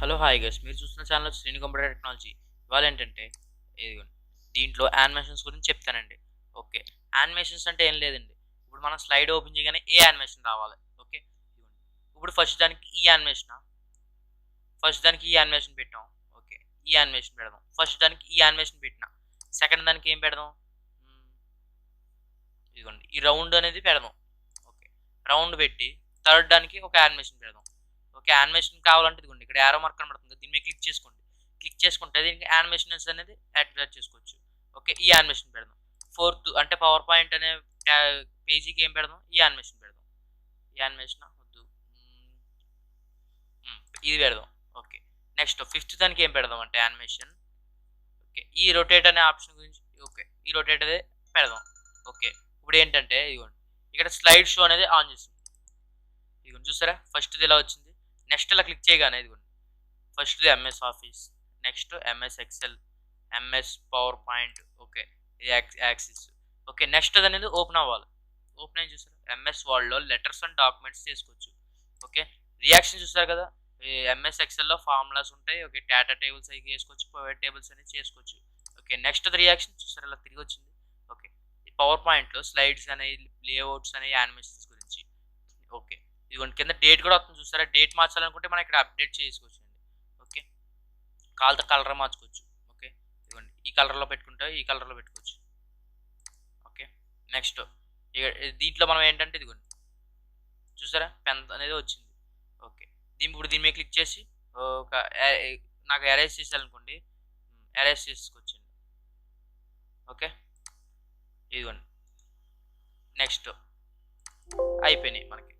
Hello hi guys, మీరు చూస్తున్న channel Srinu computer technology. ఇవాళ ఏంటంటే ఇదిగోండి, దీంట్లో యానిమేషన్స్ గురించి చెప్తానండి. ఓకే, యానిమేషన్స్ అంటే ఏం లేదండి. ఇప్పుడు మనం స్లైడ్ ఓపెన్ చేయగానే ఏ యానిమేషన్ రావాలి. ఓకే, ఇదిగోండి. ఇప్పుడు ఫస్ట్ దానికి ఈ యానిమేషన్ పెట్టాం. ఓకే, ఈ యానిమేషన్ పెడదాం. ఫస్ట్ దానికి ఈ యానిమేషన్ పెట్టిన సెకండ్ దానికి ఏం పెడదాం. మ్మ్, ఇదిగోండి, ఈ రౌండ్ అనేది పెడదాం. ఓకే, రౌండ్ పెట్టి థర్డ్ దానికి ఒక యానిమేషన్ పెడదాం. ఓకే, యానిమేషన్ కావాలంటే ఇదిగోండి, ఇక్కడ యారో మార్క్ కనబడుతుంది, దీని మీద క్లిక్ చేసుకోండి. క్లిక్ చేసుకుంటే దీనికి యానిమేషన్స్ అనేది యాక్టివేట్ చేసుకోవచ్చు. ఓకే, ఈ యానిమేషన్ పెడదాం. ఫోర్త్ అంటే పవర్ పాయింట్ అనే పేజీకి ఏం పెడదాం, ఈ యానిమేషన్ పెడదాం. ఈ యానిమేషన్ వద్దు, ఇది పెడదాం. ఓకే, నెక్స్ట్ ఫిఫ్త్ దానికి ఏం పెడదాం అంటే యానిమేషన్. ఓకే, ఈ రొటేట్ అనే ఆప్షన్ గురించి, ఓకే ఈ రొటేట్ అదే పెడదాం. ఓకే, ఇప్పుడు ఏంటంటే ఇదిగోండి, ఇక్కడ స్లైడ్ షో అనేది ఆన్ చేస్తుంది. ఇదిగోండి చూసారా, ఫస్ట్ది ఇలా వచ్చింది. నెక్స్ట్ ఇలా క్లిక్ చేయగానే ఇదిగోండి, ఫస్ట్ది MS office, next MS Excel, MS power point. Okay, ఇది యాక్సిస్. ఓకే, నెక్స్ట్ అది అనేది ఓపెన్ అవ్వాలి. ఓపెన్ అయ్యి చూసారా, ఎంఎస్ వర్డ్లో లెటర్స్ అండ్ డాక్యుమెంట్స్ చేసుకోవచ్చు. ఓకే, రియాక్షన్ చూసారు కదా, ఎంఎస్ ఎక్సెల్లో ఫార్ములాస్ ఉంటాయి. ఓకే, డేటా టేబుల్స్ అవి చేసుకోవచ్చు, ప్రైవేట్ టేబుల్స్ అనేది చేసుకోవచ్చు. ఓకే, నెక్స్ట్ అది రియాక్షన్ చూసారు ఇలా తిరిగి వచ్చింది. ఓకే, ఈ పవర్ పాయింట్లో స్లైడ్స్ అనేవి, లేఅవుట్స్ అనేవి, యానిమేషన్స్ గురించి. ఓకే, ఇదిగోండి కింద డేట్ కూడా వస్తుంది చూసారా, డేట్ మార్చాలనుకుంటే మనం ఇక్కడ అప్డేట్ చేసుకోవచ్చు అండి. ఓకే, కాల్తో కలర్ మార్చుకోవచ్చు. ఓకే, ఇదిగోండి ఈ కలర్లో పెట్టుకుంటే ఈ కలర్లో పెట్టుకోవచ్చు. ఓకే, నెక్స్ట్ దీంట్లో మనం ఏంటంటే ఇదిగోండి చూసారా, పెన్ అనేది వచ్చింది. ఓకే, దీని మీద క్లిక్ చేసి ఒక నాకు ఎరేజ్ చేసేయాలనుకోండి, ఎరేజ్ చేసుకొచ్చండి. ఓకే, ఇదిగోండి నెక్స్ట్ అయిపోయినాయి మనకి.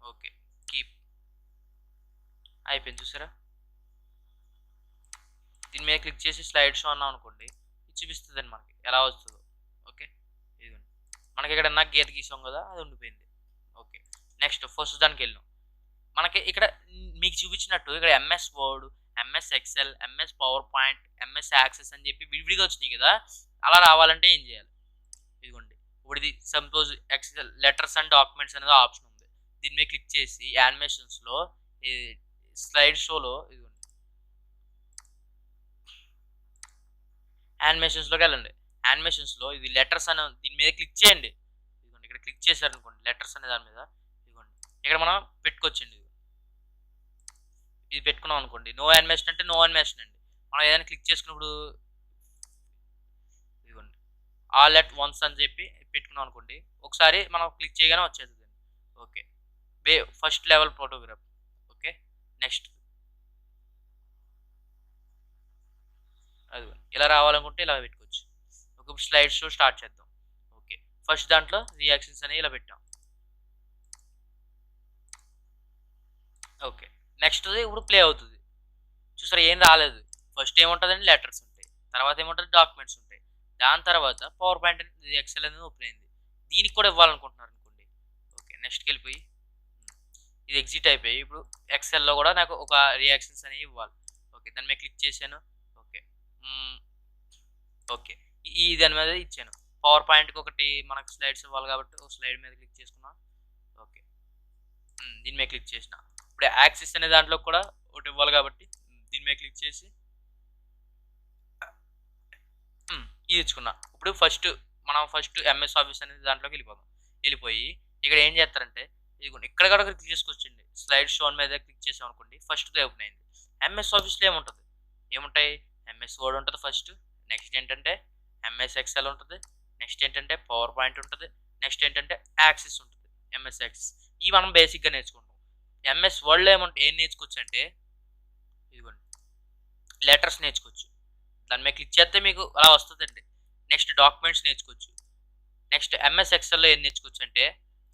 ఓకే, కీప్ అయిపోయింది చూసారా. దీని మీద క్లిక్ చేసి స్లైడ్ షో అన్నాం అనుకోండి, ఇది చూపిస్తుంది మనకి ఎలా వస్తుందో. ఓకే, ఇదిగోండి మనకి ఇక్కడ నాకు గీత గీసాం కదా, అది ఉండిపోయింది. ఓకే, నెక్స్ట్ ఫస్ట్ దానికి వెళ్ళాం. మనకి ఇక్కడ మీకు చూపించినట్టు ఇక్కడ MS word, MS Excel, MS power point, MS access అని చెప్పి విడివిడిగా వచ్చినాయి కదా. అలా రావాలంటే ఏం చేయాలి, ఇదిగోండి ఇప్పుడు ఇది suppose excel letters and documents అనేది ఆప్షన్ ఉంది. దీని మీద క్లిక్ చేసి యానిమేషన్స్లో స్లైడ్ షోలో ఇదిగోండి యానిమేషన్స్లోకి వెళ్ళండి. యానిమేషన్స్లో ఇది లెటర్స్ అనే దీని మీద క్లిక్ చేయండి. ఇదిగోండి ఇక్కడ క్లిక్ చేశారనుకోండి, లెటర్స్ అనే దాని మీద ఇదిగోండి ఇక్కడ మనం పెట్టుకోవచ్చండి. ఇది పెట్టుకున్నాం అనుకోండి, నో యానిమేషన్ అంటే నో యానిమేషన్ అండి. మనం ఏదైనా క్లిక్ చేసుకున్నప్పుడు ఇదిగోండి ఆల్ ఎట్ వన్స్ అని చెప్పి పెట్టుకున్నాం అనుకోండి, ఒకసారి మనం క్లిక్ చేయగానే వచ్చేస్తుంది. Okay, first level photograph. Okay, next అది ఇలా రావాలనుకుంటే ఇలా పెట్టుకోవచ్చు. ఒక స్లైడ్ షో స్టార్ట్ చేద్దాం. ఓకే, ఫస్ట్ దాంట్లో రియాక్షన్స్ అనేవి ఇలా పెట్టాం. ఓకే, నెక్స్ట్ ఇప్పుడు ప్లే అవుతుంది చూసారా, ఏం రాలేదు. ఫస్ట్ ఏముంటుందండి, లెటర్స్ ఉంటాయి. తర్వాత ఏముంటుంది, డాక్యుమెంట్స్ ఉంటాయి. దాని తర్వాత పవర్ పాయింట్ అనేది ఎక్సెల్ అనేది ఓపెన్ అయింది. దీనికి కూడా ఇవ్వాలనుకుంటున్నారు అనుకోండి. ఓకే, నెక్స్ట్కి వెళ్ళిపోయి ఇది ఎగ్జిట్ అయిపోయి ఇప్పుడు ఎక్సెల్లో కూడా నాకు ఒక రియాక్షన్స్ అనేవి ఇవ్వాలి. ఓకే, దాని మీద క్లిక్ చేశాను. ఓకే, ఓకే ఈ దాని మీద ఇచ్చాను. పవర్ పాయింట్కి ఒకటి మనకు స్లైడ్స్ ఇవ్వాలి కాబట్టి ఒక స్లైడ్ మీద క్లిక్ చేసుకున్నా. ఓకే, దీని మీద క్లిక్ చేసిన ఇప్పుడు యాక్సిస్ అనే దాంట్లో కూడా ఒకటి ఇవ్వాలి కాబట్టి దీని మీద క్లిక్ చేసి ఇది ఇచ్చుకున్నా. ఇప్పుడు మనం ఫస్ట్ ఎంఎస్ ఆఫీస్ అనేది దాంట్లోకి వెళ్ళిపోదాం. వెళ్ళిపోయి ఇక్కడ ఏం చేస్తారంటే ఇదిగోండి ఇక్కడ కూడా క్లిక్ చేసుకోవచ్చండి. స్లైడ్ షో మీద క్లిక్ చేసాం అనుకోండి, ఫస్ట్ ఓపెన్ అయింది. ఎంఎస్ ఆఫీస్లో ఏముంటాయి, ఎంఎస్ వర్డ్ ఉంటుంది ఫస్ట్. నెక్స్ట్ ఏంటంటే ఎంఎస్ ఎక్సెల్ ఉంటుంది. నెక్స్ట్ ఏంటంటే పవర్ పాయింట్ ఉంటుంది. నెక్స్ట్ ఏంటంటే యాక్సిస్ ఉంటుంది, ఎంఎస్ యాక్సిస్. ఇవి మనం బేసిక్గా నేర్చుకుంటాం. ఎంఎస్ వర్డ్లో ఏం నేర్చుకోవచ్చు అంటే ఇదిగోండి లెటర్స్ నేర్చుకోవచ్చు. దాని మీద క్లిక్ చేస్తే మీకు అలా వస్తుందండి. నెక్స్ట్ డాక్యుమెంట్స్ నేర్చుకోవచ్చు. నెక్స్ట్ ఎంఎస్ ఎక్సెల్లో ఏం నేర్చుకోవచ్చు అంటే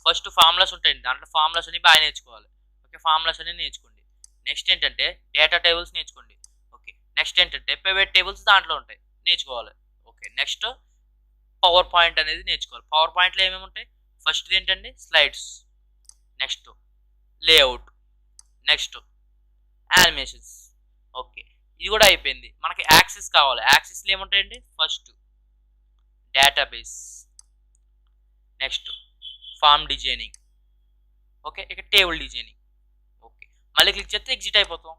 ఫస్ట్ ఫార్ములాస్ ఉంటాయండి, దాంట్లో ఫార్ములాస్ అని బాగా నేర్చుకోవాలి. ఓకే, ఫార్ములాస్ అని నేర్చుకోండి. నెక్స్ట్ ఏంటంటే డేటా టేబుల్స్ నేర్చుకోండి. ఓకే, నెక్స్ట్ ఏంటంటే ప్రైవేట్ టేబుల్స్ దాంట్లో ఉంటాయి, నేర్చుకోవాలి. ఓకే, నెక్స్ట్ పవర్ పాయింట్ అనేది నేర్చుకోవాలి. పవర్ పాయింట్లో ఏమేమి ఉంటాయి, ఫస్ట్ ఏంటంటే slides, next layout, next animations. Okay, ఇది కూడా అయిపోయింది. మనకి యాక్సెస్ కావాలి. యాక్సెస్లో ఏముంటాయండి, first database, next form designing. Okay, ఇక టేబుల్ డిజైనింగ్. ఓకే, మళ్ళీ క్లిక్ చేస్తే ఎగ్జిట్ అయిపోతాం.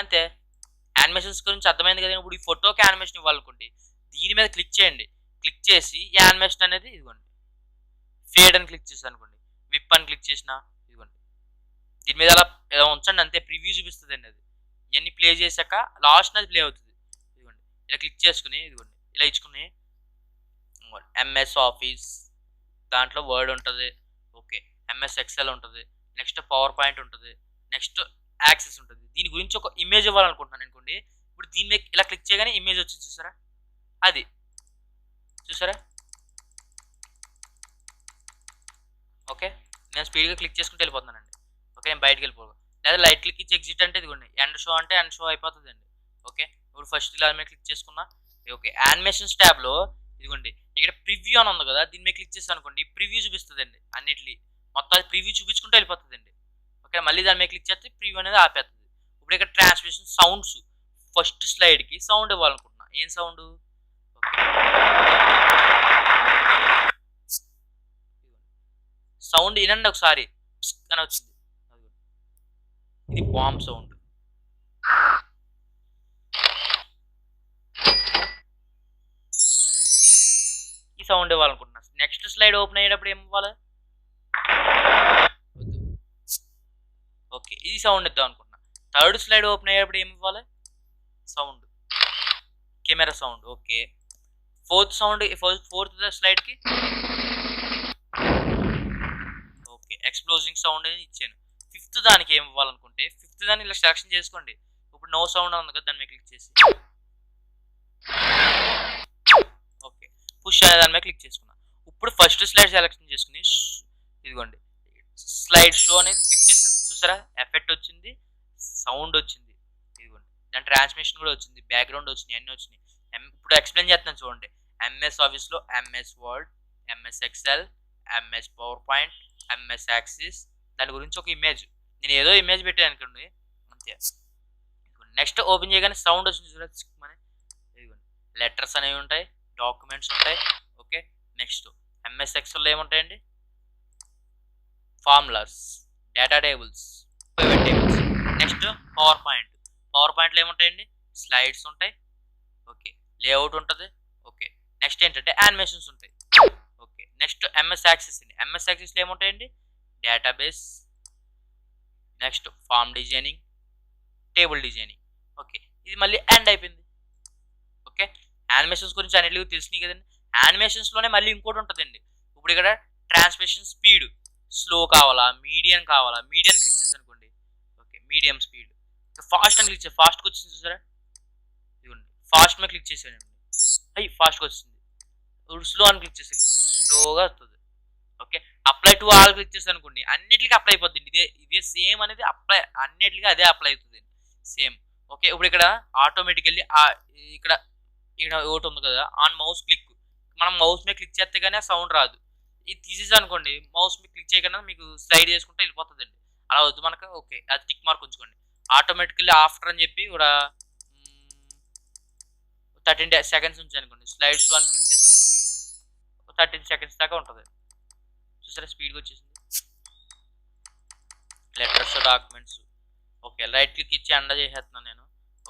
అంతే. యానిమేషన్స్ గురించి అర్థమైంది కదా. ఇప్పుడు ఈ ఫోటోకి యానిమేషన్ ఇవ్వాలనుకోండి, దీని మీద క్లిక్ చేయండి. క్లిక్ చేసి ఈ యానిమేషన్ అనేది ఇదిగోండి, ఫేడ్ అని క్లిక్ చేసి అనుకోండి, విప్ అని క్లిక్ చేసిన ఇదిగోండి, దీని మీద అలా ఇలా ఉంచండి అంతే. ప్రివ్యూ చూపిస్తుంది అండి. అది ఇవన్నీ ప్లే చేశాక లాస్ట్ అది ప్లే అవుతుంది. ఇదిగోండి ఇలా క్లిక్ చేసుకుని ఇదిగోండి ఇలా ఇచ్చుకుని ఎంఎస్ ఆఫీస్ దాంట్లో వర్డ్ ఉంటుంది. ఓకే, ఎంఎస్ ఎక్సెల్ ఉంటుంది, నెక్స్ట్ పవర్ పాయింట్ ఉంటుంది, నెక్స్ట్ యాక్సెస్ ఉంటుంది. దీని గురించి ఒక ఇమేజ్ ఇవ్వాలనుకుంటున్నాను అనుకోండి. ఇప్పుడు దీని మీద ఇలా క్లిక్ చేయగానే ఇమేజ్ వచ్చింది చూసారా, అది చూసారా. ఓకే, నేను స్పీడ్గా క్లిక్ చేసుకుంటూ వెళ్ళిపోతున్నానండి. ఓకే, నేను బయటకు వెళ్ళిపోదు. లేదా లైట్ క్లిక్ ఇచ్చి ఎగ్జిట్ అంటే ఇదిగోండి ఎండ్ షో అంటే ఎండ్ షో అయిపోతుందండి. ఓకే, ఇప్పుడు ఫస్ట్ ఇలా మీద క్లిక్ చేసుకున్నా. ఓకే, యానిమేషన్స్ ట్యాబ్లో ఇదిగోండి ఇక్కడ ప్రివ్యూ అని ఉంది కదా, దీని మీద క్లిక్ చేసి అనుకోండి ప్రివ్యూ చూపిస్తుందండి. అన్నిటి మొత్తం అది ప్రివ్యూ చూపించుకుంటూ వెళ్ళిపోతుందండి. ఓకే, మళ్ళీ దాని మీద క్లిక్ చేస్తే ప్రివ్యూ అనేది ఆపేస్తుంది. ఇప్పుడు ఇక్కడ ట్రాన్స్మిషన్ సౌండ్స్, ఫస్ట్ స్లైడ్కి సౌండ్ ఇవ్వాలనుకుంటున్నా. ఏం సౌండ్? సౌండ్ వినండి ఒకసారి అని వచ్చింది. ఇది బాంబ్ సౌండ్. ఈ సౌండ్ ఇవ్వాలనుకుంటున్నా. నెక్స్ట్ స్లైడ్ ఓపెన్ అయ్యేటప్పుడు ఏం ఇవ్వాలి? ఓకే, ఇది సౌండ్ ఇద్దాం అనుకుంటున్నా. థర్డ్ స్లైడ్ ఓపెన్ అయ్యేటప్పుడు ఏమి ఇవ్వాలి? Sound, camera sound. Okay, fourth sound, fourth స్లైడ్కి ఓకే ఎక్స్ప్లోజింగ్ సౌండ్ అని ఇచ్చాను. ఫిఫ్త్ దానికి ఏమి ఇవ్వాలనుకుంటే ఫిఫ్త్ దాన్ని ఇలా సెలెక్షన్ చేసుకోండి. ఇప్పుడు నో సౌండ్ ఉంది కదా, దాని మీద క్లిక్ చేసి ఓకే పుష్ అనే దాని మీద క్లిక్ చేసుకున్నా. ఇప్పుడు ఫస్ట్ స్లైడ్ సెలెక్షన్ చేసుకుని ఇదిగోండి స్లైడ్ షో అనేది క్లిక్ చేశాను. చూసారా, ఎఫెక్ట్ వచ్చింది, సౌండ్ వచ్చింది, ఇదిగోండి దాని ట్రాన్స్మిషన్ కూడా వచ్చింది, బ్యాక్గ్రౌండ్ వచ్చినాయి, అన్నీ వచ్చినాయి. ఇప్పుడు ఎక్స్ప్లెయిన్ చేస్తాను చూడండి. ఎంఎస్ ఆఫీస్లో MS word, MS Excel, MS power point, MS axis, దాని గురించి ఒక ఇమేజ్, నేను ఏదో ఇమేజ్ పెట్టాను అనుకోండి అంతే. నెక్స్ట్ ఓపెన్ చేయగానే సౌండ్ వచ్చింది చూడండి, ఇదిగోండి లెటర్స్ అనేవి ఉంటాయి, డాక్యుమెంట్స్ ఉంటాయి. ఓకే, నెక్స్ట్ ఎంఎస్ ఎక్సెల్లో ఏముంటాయండి? Formulas, data tables, pivot tables. Next పవర్ పాయింట్, పవర్ పాయింట్లో ఏముంటాయండి? స్లైడ్స్ ఉంటాయి. ఓకే, లేఅవుట్ ఉంటుంది. ఓకే, నెక్స్ట్ ఏంటంటే యానిమేషన్స్ ఉంటాయి. ఓకే, నెక్స్ట్ ఎంఎస్ యాక్సెస్ అండి. ఎంఎస్ యాక్సెస్లో ఏముంటాయండి? Database, next form designing, table designing. Okay, ఇది మళ్ళీ ఎండ్ అయిపోయింది. ఓకే, యానిమేషన్స్ గురించి అన్నిటికీ తెలిసినాయి కదండి. యానిమేషన్స్లోనే మళ్ళీ ఇంకోటి ఉంటుందండి. ఇప్పుడు ఇక్కడ ట్రాన్స్మిషన్ స్పీడ్ స్లో కావాలా, మీడియం కావాలా? మీడియం క్లిక్ చేసి అనుకోండి. Okay, medium speed. ఫాస్ట్ అని క్లిక్ చేసి ఫాస్ట్కి వచ్చింది చూసారా, ఇదిగోండి ఫాస్ట్ మీద క్లిక్ చేసానండి, అయ్యి ఫాస్ట్గా వచ్చింది. ఇప్పుడు స్లో అని క్లిక్ చేసి అనుకోండి, స్లోగా వస్తుంది. Okay, apply to all click చేసి అనుకోండి, అన్నిటికీ అప్లై అయిపోతుంది. ఇదే సేమ్ అనేది అప్లై, అన్నిటికీ అదే అప్లై అవుతుంది సేమ్. ఓకే, ఇప్పుడు ఇక్కడ ఆటోమేటికల్లీ ఇక్కడ ఇక్కడ ఒకటి ఉంది కదా ఆన్ మౌస్ క్లిక్, మనం మౌస్ మీద క్లిక్ చేస్తే కానీ ఆ సౌండ్ రాదు. ఇది తీసేసి అనుకోండి, మౌస్ మీద క్లిక్ చేయకుండా మీకు స్లైడ్ చేసుకుంటే వెళ్ళిపోతుందండి. అలా వద్దు మనకు. ఓకే, అది టిక్ మార్క్ ఉంచుకోండి. ఆటోమేటికల్లీ ఆఫ్టర్ అని చెప్పి కూడా 13 సెకండ్స్ ఉంచి అనుకోండి, స్లైడ్స్ అని క్లిక్ చేసి అనుకోండి 13 సెకండ్స్ దాకా ఉంటుంది. చూసారా, స్పీడ్గా వచ్చేసింది. Letters, documents. Okay, right click ఇచ్చి ఎండ్ చేసేస్తున్నాను నేను.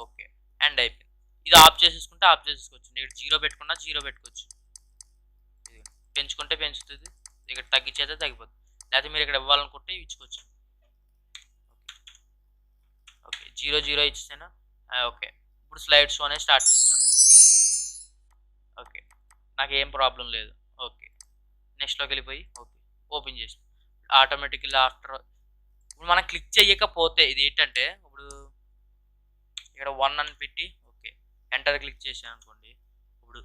ఓకే, ఎండ్ అయిపోయింది. ఇది ఆఫ్ చేసేసుకుంటే ఆఫ్ చేసేసుకోవచ్చు. ఇక్కడ 0 పెట్టుకున్నా 0 పెట్టుకోవచ్చు. పెంచుకుంటే పెంచుతుంది, ఇక్కడ తగ్గించేస్తే తగ్గిపోతుంది. లేకపోతే మీరు ఇక్కడ ఇవ్వాలనుకుంటే ఇచ్చుకోవచ్చు. ఓకే, 0 0 ఇచ్చేసాను. ఓకే, ఇప్పుడు స్లైడ్ షో అనేది స్టార్ట్ చేసిన. ఓకే, నాకు ఏం ప్రాబ్లం లేదు. ఓకే, నెక్స్ట్లోకి వెళ్ళిపోయి ఓకే ఓపెన్ చేసి ఆటోమేటిక్గా ఆఫ్టర్ ఇప్పుడు మనం క్లిక్ చేయకపోతే ఇది ఏంటంటే, ఇప్పుడు ఇక్కడ 1 అని పెట్టి ఓకే ఎంటర్ క్లిక్ చేసాను అనుకోండి, ఇప్పుడు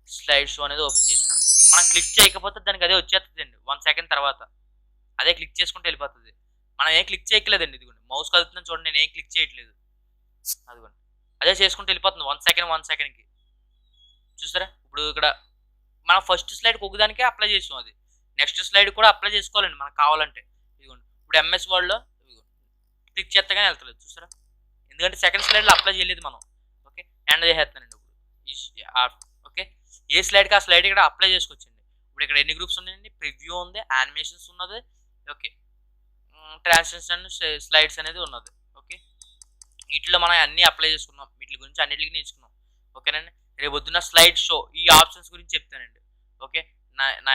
స్లైడ్ షో అనేది ఓపెన్ చేసిన. మనం క్లిక్ చేయకపోతే దానికి అదే వచ్చేస్తుందండి 1 సెకండ్ తర్వాత, అదే క్లిక్ చేసుకుంటే వెళ్ళిపోతుంది. మనం ఏం క్లిక్ చేయట్లేదండి. ఇదిగోండి మౌస్ కదులుతుందని చూడండి, నేను ఏం క్లిక్ చేయట్లేదు. అదిగోండి అదే చేసుకుంటే వెళ్ళిపోతుంది 1 సెకండ్కి. చూసారా, ఇప్పుడు ఇక్కడ మనం ఫస్ట్ స్లైడ్కి ఒకదానికే అప్లై చేసాం, అది నెక్స్ట్ స్లైడ్ కూడా అప్లై చేసుకోవాలండి మనకు కావాలంటే. ఇదిగోండి ఇప్పుడు ఎంఎస్ వర్డ్లో క్లిక్ చేస్తే కానీ వెళ్తలేదు. చూసారా, ఎందుకంటే సెకండ్ స్లైడ్లో అప్లై చేయలేదు మనం. ఓకే, ఎండ్ చేసేస్తానండి ఇప్పుడు. ఓకే, ఏ స్లైడ్కి ఆ స్లైడ్ ఇక్కడ అప్లై చేసుకోవచ్చండి. ఇప్పుడు ఇక్కడ ఎన్ని గ్రూప్స్ ఉన్నాయండి? ప్రివ్యూ ఉంది, యానిమేషన్స్ ఉన్నది, ఓకే ట్రాన్స్లేషన్ స్లైడ్స్ అనేది ఉన్నది. ఓకే, వీటిలో మనం అన్నీ అప్లై చేసుకున్నాం, వీటి గురించి అన్నిటికి నేర్చుకున్నాం. ఓకేనండి. రేపు పొద్దున్న స్లైడ్ షో ఈ ఆప్షన్స్ గురించి చెప్తానండి. ఓకే. నా నా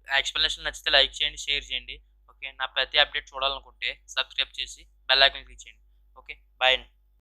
ఎక్స్ప్లెనేషన్ నచ్చితే లైక్ చేయండి, షేర్ చేయండి. ఓకే. నా ప్రతి అప్డేట్ చూడాలనుకుంటే సబ్స్క్రైబ్ చేసి బెల్ ఐకాన్ క్లిక్ చేయండి. ఓకే. బాయ్ అండి.